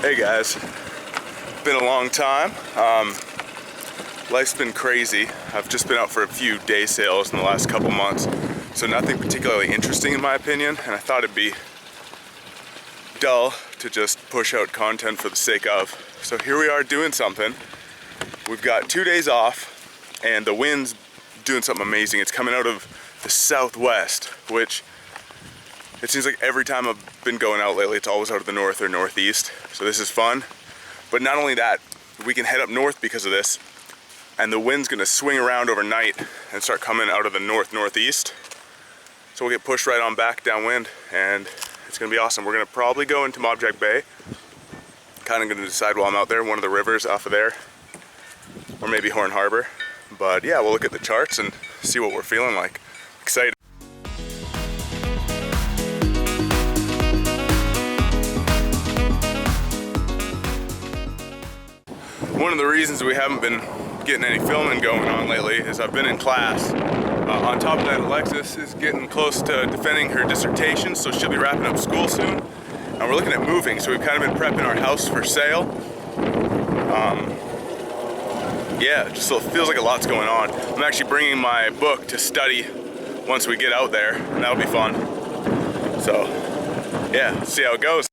Hey guys, been a long time. Life's been crazy. I've just been out for a few day sails in the last couple months, so nothing particularly interesting in my opinion, and I thought it'd be dull to just push out content for the sake of. So here we are doing something. We've got 2 days off, and the wind's doing something amazing. It's coming out of the southwest, which it seems like every time I've been going out lately, it's always out of the north or northeast. So this is fun. But not only that, we can head up north because of this, and the wind's gonna swing around overnight and start coming out of the north-northeast. So we'll get pushed right on back downwind, and it's gonna be awesome. We're gonna probably go into Mobjack Bay. Kind of gonna decide while I'm out there, one of the rivers off of there, or maybe Horn Harbor. But yeah, we'll look at the charts and see what we're feeling like. Excited. One of the reasons we haven't been getting any filming going on lately is I've been in class. On top of that, Alexis is getting close to defending her dissertation, so she'll be wrapping up school soon. And we're looking at moving, so we've kind of been prepping our house for sale. Yeah, it just feels like a lot's going on. I'm actually bringing my book to study once we get out there, and that'll be fun. So, yeah, let's see how it goes.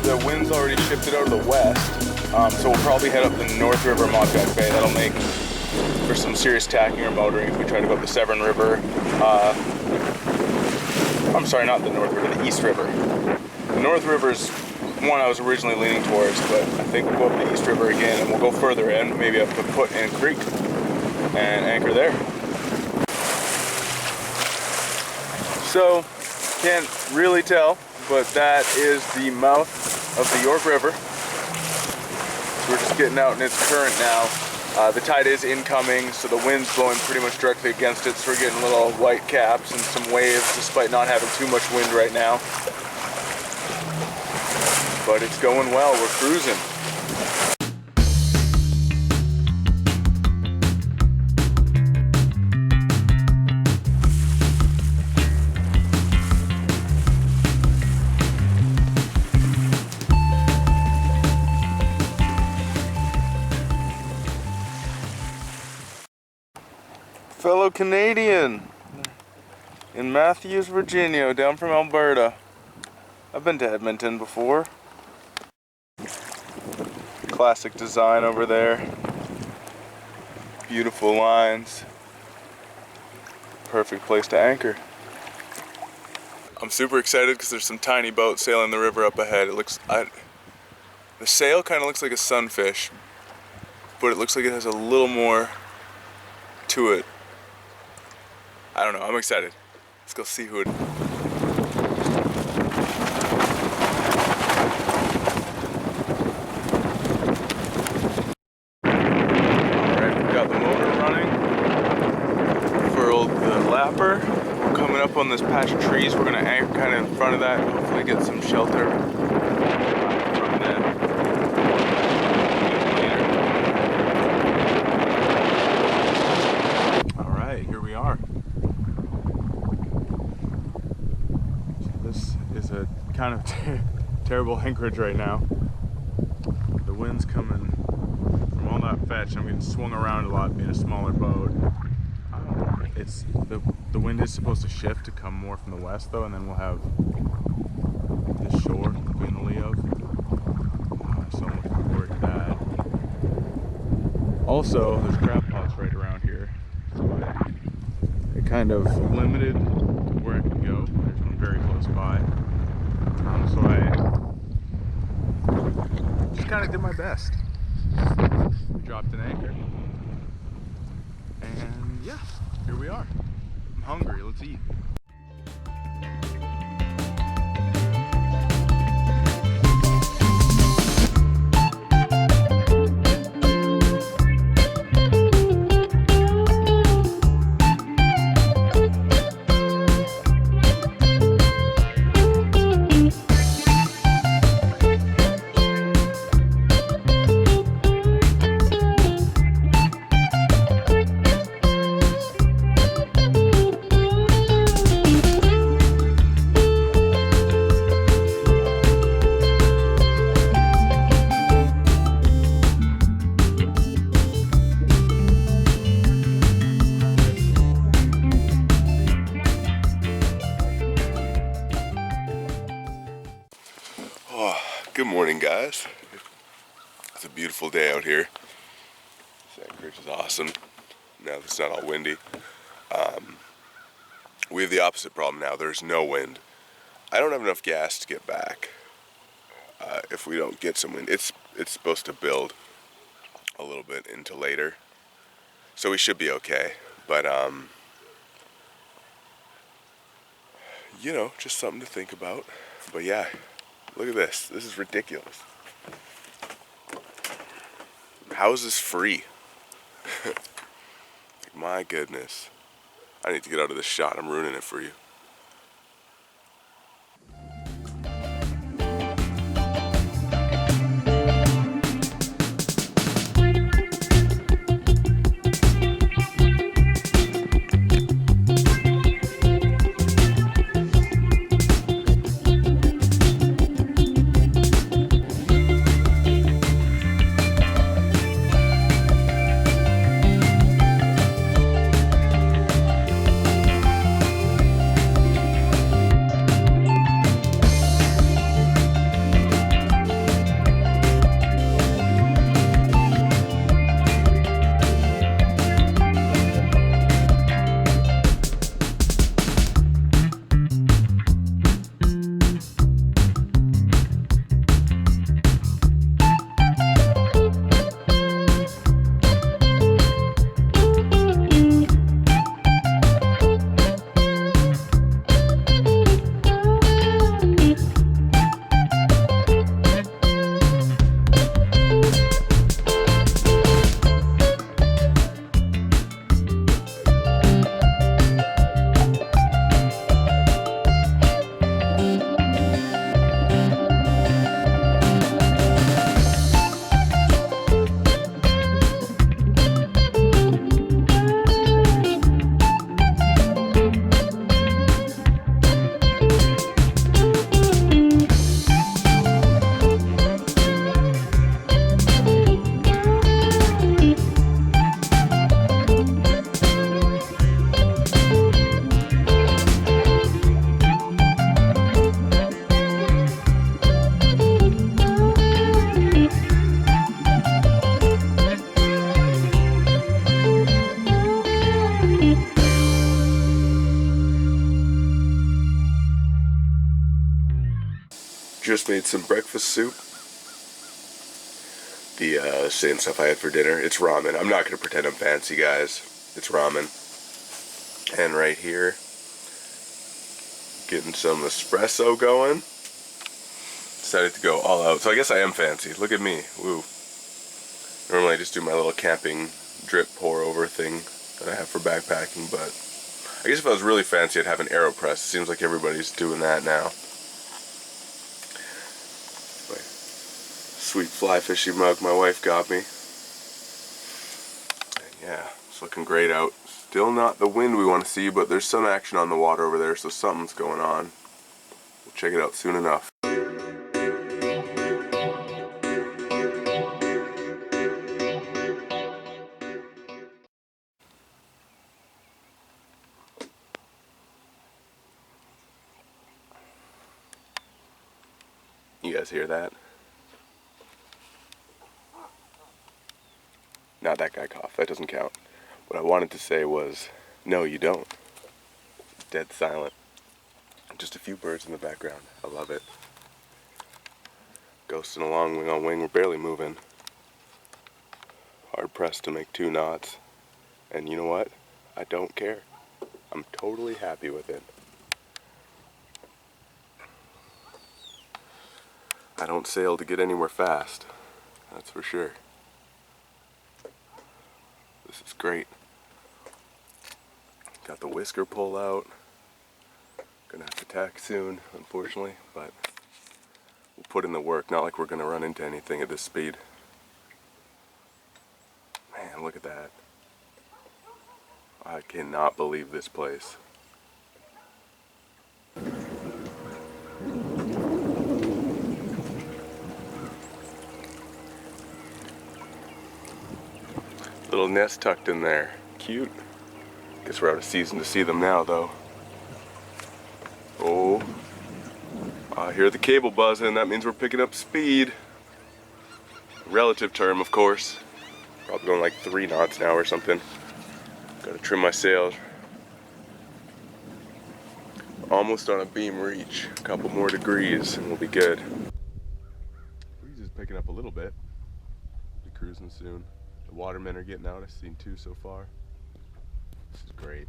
The wind's already shifted out of the west, so we'll probably head up the North River, Mobjack Bay. That'll make for some serious tacking or motoring if we try to go up the Severn River. I'm sorry, not the North River, the East River. The North River's one I was originally leaning towards, but I think we'll go up the East River again, and we'll go further in, maybe up to Put in Creek, and anchor there. So, can't really tell, but that is the mouth of the York River. So we're just getting out in its current now. The tide is incoming, so the wind's blowing pretty much directly against it, so we're getting little white caps and some waves despite not having too much wind right now. But it's going well, we're cruising. Fellow Canadian in Matthews, Virginia, down from Alberta. I've been to Edmonton before. Classic design over there. Beautiful lines. Perfect place to anchor. I'm super excited because there's some tiny boats sailing the river up ahead. It looks, the sail kind of looks like a sunfish, but it looks like it has a little more to it. I don't know, I'm excited. Let's go see who it is. Alright, we've got the motor running. Furled the lapper. We're coming up on this patch of trees. We're gonna anchor kind of in front of that and hopefully get some shelter from that. Alright, here we are. This is a kind of terrible anchorage right now. The wind's coming from all that fetch. I'm getting swung around a lot being a smaller boat. The The wind is supposed to shift to come more from the west though, and then we'll have this shore to be in the lee of. So I'm looking forward to that. Also, there's crab pots right around here, so it kind of limited to where I could go. There's one very close by. So I just kind of did my best. We dropped an anchor. And yeah, here we are. I'm hungry, let's eat. Good morning, guys. It's a beautiful day out here. This anchorage is awesome. Now it's not all windy. We have the opposite problem now. There's no wind. I don't have enough gas to get back. If we don't get some wind, it's supposed to build a little bit into later, so we should be okay. But you know, just something to think about. But yeah. Look at this. This is ridiculous. How is this free? My goodness. I need to get out of this shot. I'm ruining it for you. Just made some breakfast soup. The same stuff I had for dinner. It's ramen. I'm not going to pretend I'm fancy, guys. It's ramen. And right here, getting some espresso going. Decided to go all out. So I guess I am fancy. Look at me. Woo. Normally I just do my little camping drip pour over thing that I have for backpacking, but I guess if I was really fancy I'd have an AeroPress. It seems like everybody's doing that now. My sweet fly fishing mug my wife got me. And yeah, it's looking great out. Still not the wind we want to see, but there's some action on the water over there, so something's going on. We'll check it out soon enough. guys hear that? Not that guy coughed, that doesn't count. What I wanted to say was, no, you don't. Dead silent. Just a few birds in the background. I love it. Ghosting along, wing on wing, we're barely moving. Hard pressed to make 2 knots. And you know what? I don't care. I'm totally happy with it. I don't sail to get anywhere fast, that's for sure. This is great. Got the whisker pull out. Gonna have to tack soon, unfortunately, but we'll put in the work. Not like we're gonna run into anything at this speed. Man, look at that. I cannot believe this place. Little nest tucked in there. Cute. Guess we're out of season to see them now, though. Oh, I hear the cable buzzing. That means we're picking up speed. Relative term, of course. Probably going like 3 knots now or something. Gotta trim my sails. Almost on a beam reach. A couple more degrees and we'll be good. Breeze is picking up a little bit. Be cruising soon. The watermen are getting out. I've seen 2 so far. This is great.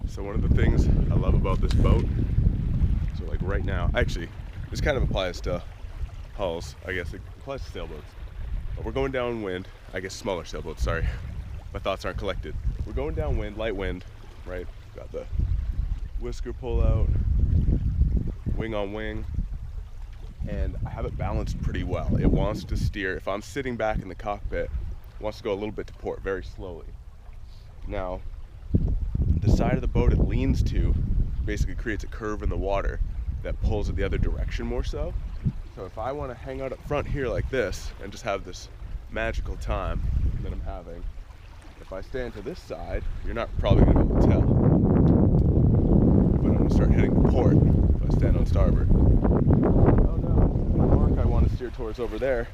So one of the things I love about this boat, so like right now, actually, this kind of applies to hulls, I guess it applies to sailboats. But we're going downwind, I guess smaller sailboats, sorry. My thoughts aren't collected. We're going downwind, light wind, right? Got the whisker pull out, wing on wing, and I have it balanced pretty well. It wants to steer, if I'm sitting back in the cockpit, it wants to go a little bit to port, very slowly. Now, the side of the boat it leans to basically creates a curve in the water that pulls it the other direction more so. So if I want to hang out up front here like this and just have this magical time that I'm having, if I stand to this side, you're not probably going to be able to tell. But I'm going to start heading to port if I stand on starboard. Oh no, my mark I want to steer towards over there.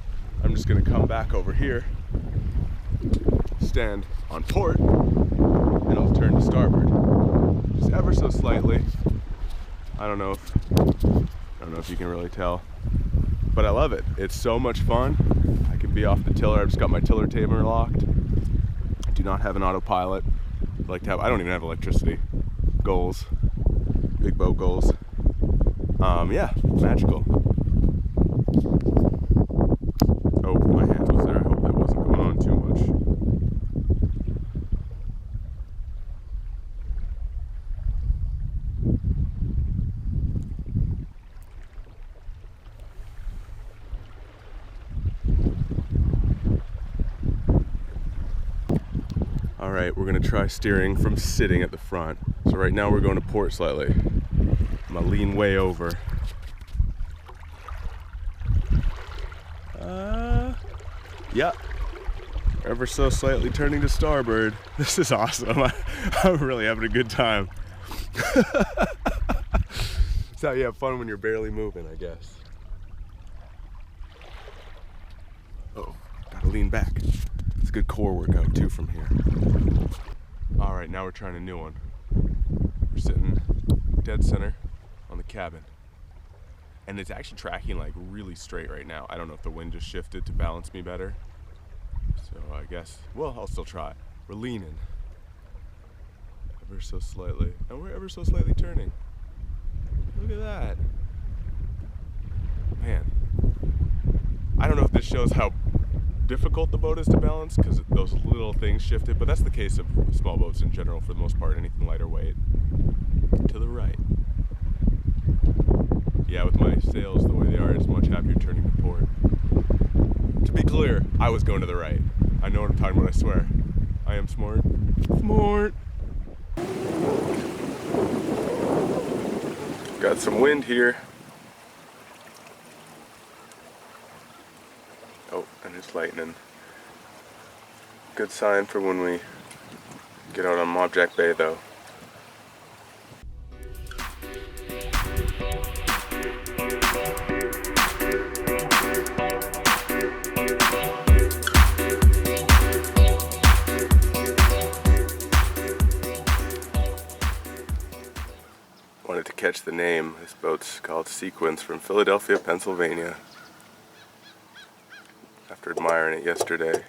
I'm just going to come back over here, stand on port, and I'll turn to starboard. Just ever so slightly. I don't know if you can really tell. But I love it. It's so much fun. I can be off the tiller. I've just got my tiller tamer locked. I do not have an autopilot. I don't even have electricity. Goals. Big boat goals. Yeah, magical. Oh, my hand was there. I hope that wasn't going on too much. All right, we're gonna try steering from sitting at the front. So right now we're going to port slightly. I'm gonna lean way over. Yeah, ever so slightly turning to starboard. This is awesome. I'm really having a good time. It's how you have fun when you're barely moving, I guess. Oh, gotta lean back. It's a good core workout too from here. All right, now we're trying a new one. We're sitting dead center on the cabin. And it's actually tracking like really straight right now. I don't know if the wind just shifted to balance me better. So I guess, well, I'll still try. We're leaning. Ever so slightly. And we're ever so slightly turning. Look at that. Man. I don't know if this shows how difficult the boat is to balance because those little things shifted, but that's the case of small boats in general for the most part, anything lighter weight. To the right. Yeah, with my sails the way they are, it's much happier turning to port. To be clear, I was going to the right. I know what I'm talking about, I swear. I am smart. Smart! Got some wind here. Oh, and it's lightning. Good sign for when we get out on Mobjack Bay though. catch the name. This boat's called Sequence from Philadelphia, Pennsylvania. After admiring it yesterday.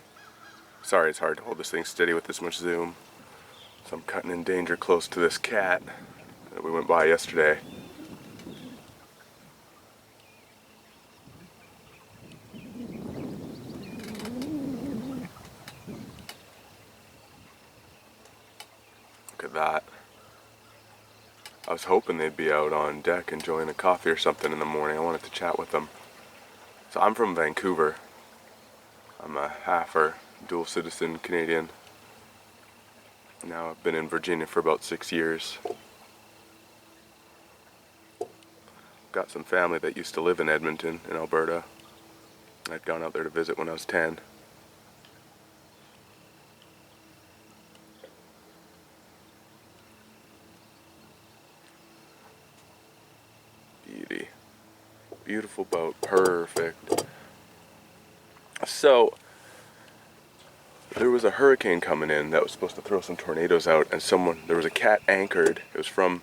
Sorry, it's hard to hold this thing steady with this much zoom. So I'm cutting in danger close to this cat that we went by yesterday. Look at that. I was hoping they'd be out on deck enjoying a coffee or something in the morning. I wanted to chat with them. So I'm from Vancouver. I'm a halfer, dual citizen Canadian. Now I've been in Virginia for about 6 years. Got some family that used to live in Edmonton in Alberta. I'd gone out there to visit when I was 10. Beauty. Beautiful boat, perfect. So, there was a hurricane coming in that was supposed to throw some tornadoes out, and there was a cat anchored. It was from,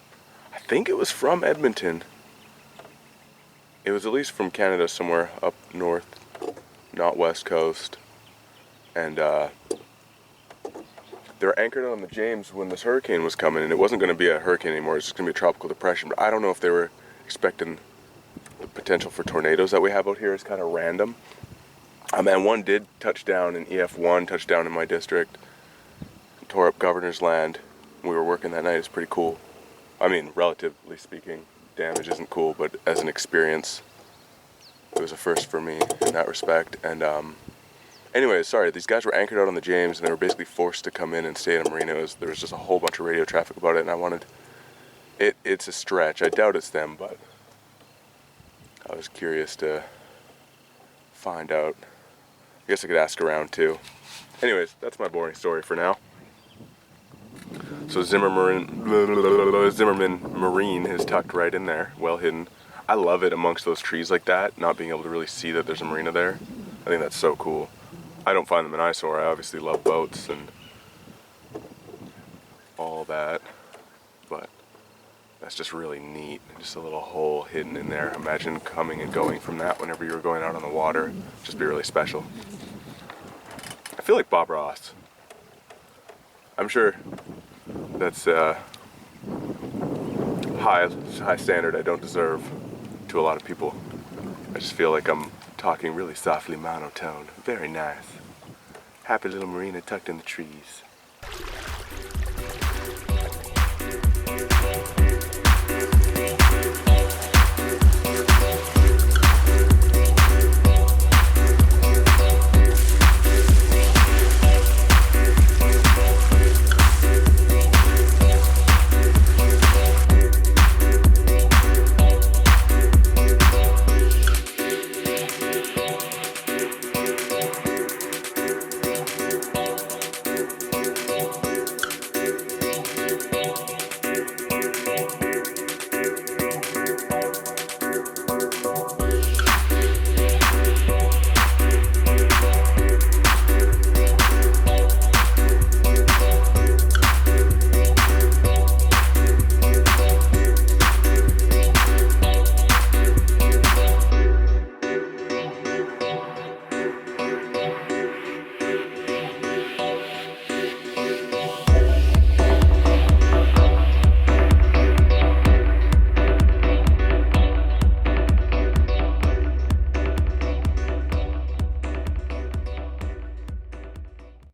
I think it was from Edmonton. It was at least from Canada, somewhere up north, not west coast. And they were anchored on the James when this hurricane was coming, and it wasn't going to be a hurricane anymore. It was just going to be a tropical depression. But I don't know if they were expecting the potential for tornadoes that we have out here is kind of random. And one did touch down in Ep.11, touched down in my district, tore up Governor's Land. We were working that night. It's pretty cool. I mean, relatively speaking, damage isn't cool, but as an experience, it was a first for me in that respect. And anyways, sorry, these guys were anchored out on the James, and they were basically forced to come in and stay in Marina. There was just a whole bunch of radio traffic about it, and I wanted it's a stretch. I doubt it's them, but I was curious to find out. I guess I could ask around too. Anyways, that's my boring story for now. So Zimmerman Marine is tucked right in there, well hidden. I love it amongst those trees like that, not being able to really see that there's a marina there. I think that's so cool. I don't find them an eyesore. I obviously love boats and all that, but that's just really neat. Just a little hole hidden in there. Imagine coming and going from that whenever you were going out on the water. Just be really special. I feel like Bob Ross. I'm sure that's a high standard I don't deserve to a lot of people. I just feel like I'm talking really softly monotone. Very nice. Happy little marina tucked in the trees.